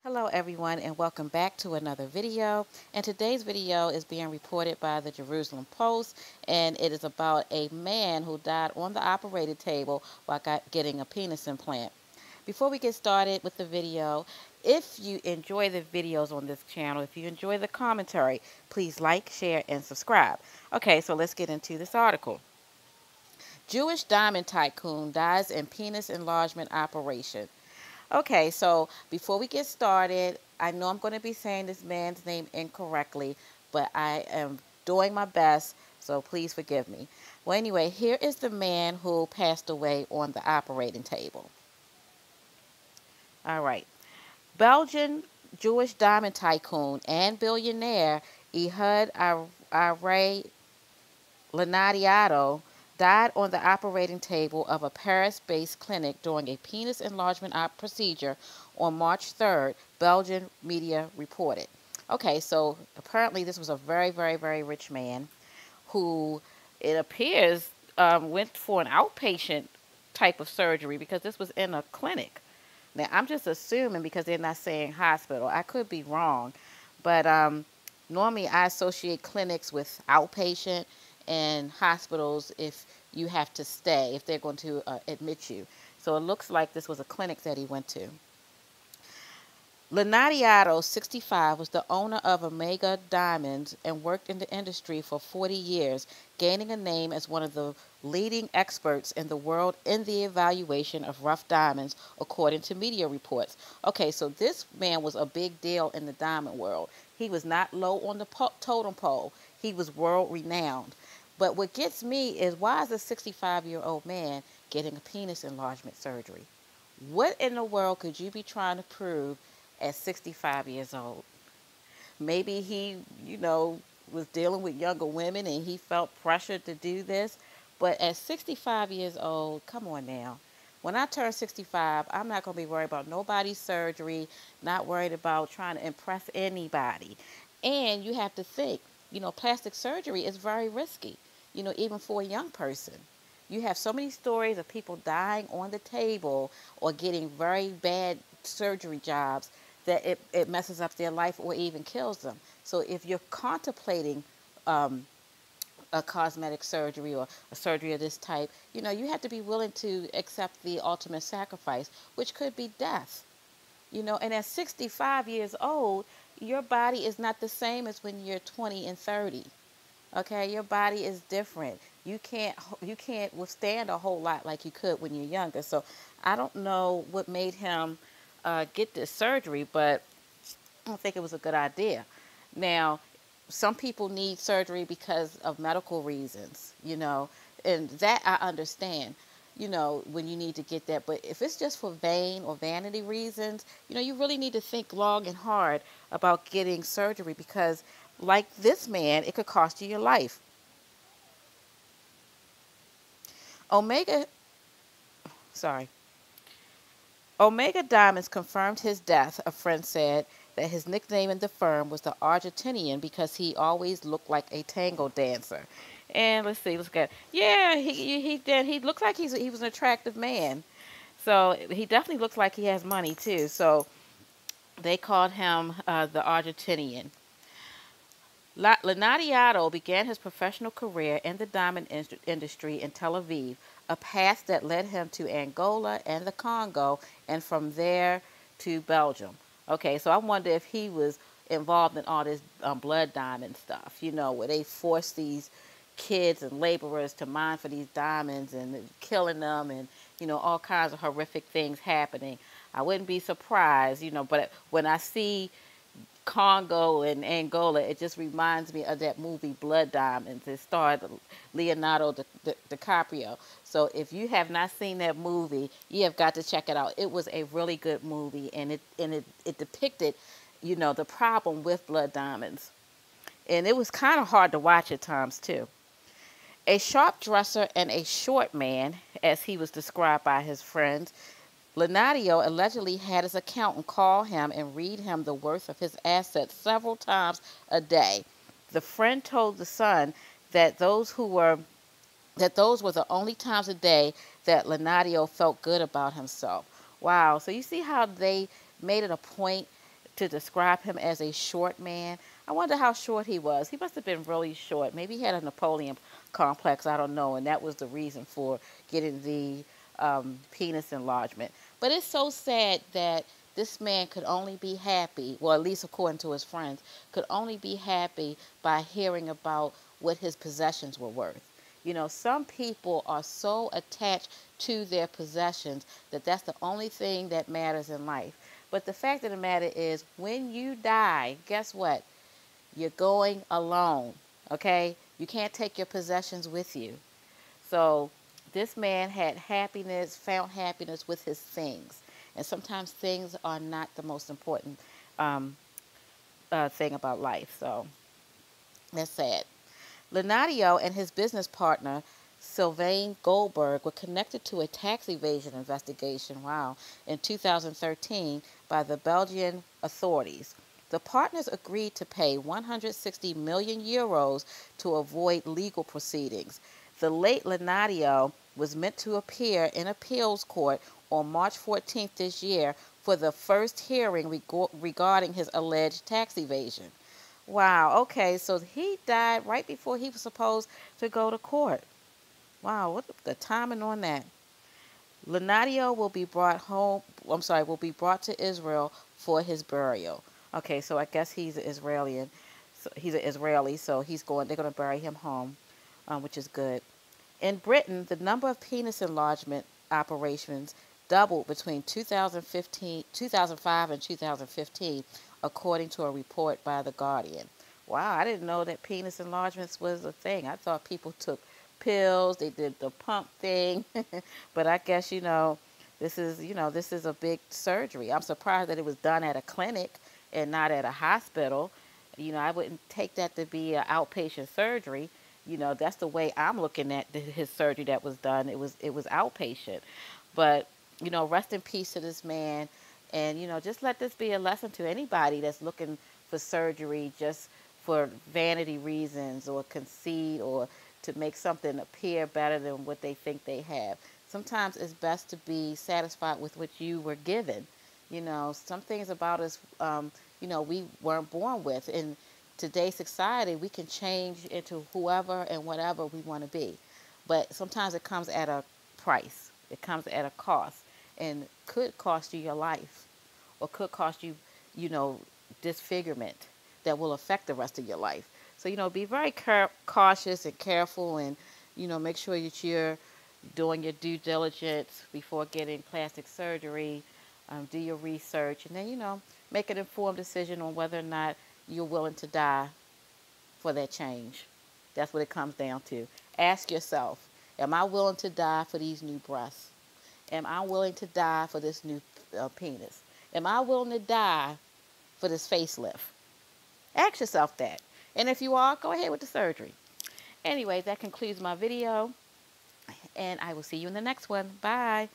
Hello everyone and welcome back to another video, and today's video is being reported by the Jerusalem Post, and it is about a man who died on the operating table while getting a penis implant. Before we get started with the video, if you enjoy the videos on this channel, if you enjoy the commentary, please like, share, and subscribe. Okay, so let's get into this article. Jewish diamond tycoon dies in penis enlargement operation. Okay, so before we get started, I know I'm going to be saying this man's name incorrectly, but I am doing my best, so please forgive me. Well, anyway, here is the man who passed away on the operating table. All right. Belgian Jewish diamond tycoon and billionaire Ehud Aray Lenadiato died on the operating table of a Paris-based clinic during a penis enlargement procedure on March 3rd, Belgian media reported. Okay, so apparently this was a very, very, very rich man who, it appears, went for an outpatient type of surgery because this was in a clinic. Now, I'm just assuming because they're not saying hospital. I could be wrong, but normally I associate clinics with outpatient and hospitals if you have to stay, if they're going to admit you. So it looks like this was a clinic that he went to. Lenadiato, 65, was the owner of Omega Diamonds and worked in the industry for 40 years, gaining a name as one of the leading experts in the world in the evaluation of rough diamonds, according to media reports. Okay, so this man was a big deal in the diamond world. He was not low on the totem pole. He was world renowned. But what gets me is, why is a 65-year-old man getting a penis enlargement surgery? What in the world could you be trying to prove at 65 years old? Maybe he, was dealing with younger women and he felt pressured to do this. But at 65 years old, come on now. When I turn 65, I'm not going to be worried about nobody's surgery, not worried about trying to impress anybody. And you have to think, plastic surgery is very risky, even for a young person. You have so many stories of people dying on the table or getting very bad surgery jobs that it messes up their life or even kills them. So if you're contemplating a cosmetic surgery or a surgery of this type, you have to be willing to accept the ultimate sacrifice, which could be death. And at 65 years old, your body is not the same as when you're 20 and 30. Okay, your body is different. You can't withstand a whole lot like you could when you're younger. So I don't know what made him get this surgery, but I don't think it was a good idea. Now, some people need surgery because of medical reasons, and that I understand, when you need to get that. But if it's just for vain or vanity reasons, you really need to think long and hard about getting surgery because, like this man, it could cost you your life. Omega, sorry. Omega Diamonds confirmed his death. A friend said that his nickname in the firm was the Argentinian because he always looked like a tango dancer. And let's see, let's get. Yeah, he did. He looks like he was an attractive man. So he definitely looks like he has money too. So they called him the Argentinian. Lenadiato began his professional career in the diamond industry in Tel Aviv, a path that led him to Angola and the Congo, and from there to Belgium. Okay, so I wonder if he was involved in all this blood diamond stuff, where they force these kids and laborers to mine for these diamonds and killing them and, all kinds of horrific things happening. I wouldn't be surprised, but when I see Congo and Angola, it just reminds me of that movie Blood Diamonds. It starred Leonardo DiCaprio. So if you have not seen that movie, you have got to check it out. It was a really good movie, and it depicted, the problem with blood diamonds. And it was kind of hard to watch at times too. A sharp dresser and a short man, as he was described by his friends, Lenadio allegedly had his accountant call him and read him the worth of his assets several times a day. The friend told the Sun that those were the only times a day that Lenadio felt good about himself. Wow. So you see how they made it a point to describe him as a short man. I wonder how short he was. He must have been really short. Maybe he had a Napoleon complex, I don't know, and that was the reason for getting the penis enlargement. But it's so sad that this man could only be happy, well, at least according to his friends, could only be happy by hearing about what his possessions were worth. You know, some people are so attached to their possessions that that's the only thing that matters in life. But the fact of the matter is, when you die, guess what? You're going alone, okay? You can't take your possessions with you. So this man had happiness, found happiness with his things. And sometimes things are not the most important um, thing about life. So that's sad. Lenadio and his business partner, Sylvain Goldberg, were connected to a tax evasion investigation, wow, in 2013 by the Belgian authorities. The partners agreed to pay 160 million euros to avoid legal proceedings. The late Lenadio was meant to appear in appeals court on March 14th this year for the first hearing regarding his alleged tax evasion. Wow, okay, so he died right before he was supposed to go to court. Wow, what the timing on that? Lenadio will be brought home, will be brought to Israel for his burial. Okay, so I guess he's an Israeli. So he's an Israeli, so they're going to bury him home, which is good. In Britain, the number of penis enlargement operations doubled between 2005 and 2015, according to a report by The Guardian. Wow, I didn't know that penis enlargements was a thing. I thought people took pills, they did the pump thing, but I guess, this is a big surgery. I'm surprised that it was done at a clinic and not at a hospital. I wouldn't take that to be an outpatient surgery. That's the way I'm looking at his surgery that was done. It was outpatient. But, rest in peace to this man. And, just let this be a lesson to anybody that's looking for surgery just for vanity reasons or conceit or to make something appear better than what they think they have. Sometimes it's best to be satisfied with what you were given. Some things about us, we weren't born with. In today's society, we can change into whoever and whatever we want to be. But sometimes it comes at a price. It comes at a cost and could cost you your life or could cost you, disfigurement that will affect the rest of your life. So, be very cautious and careful and, make sure that you're doing your due diligence before getting plastic surgery. Do your research and then, make an informed decision on whether or not you're willing to die for that change. That's what it comes down to. Ask yourself, am I willing to die for these new breasts? Am I willing to die for this new penis? Am I willing to die for this facelift? Ask yourself that. And if you are, go ahead with the surgery. Anyway, that concludes my video. And I will see you in the next one. Bye.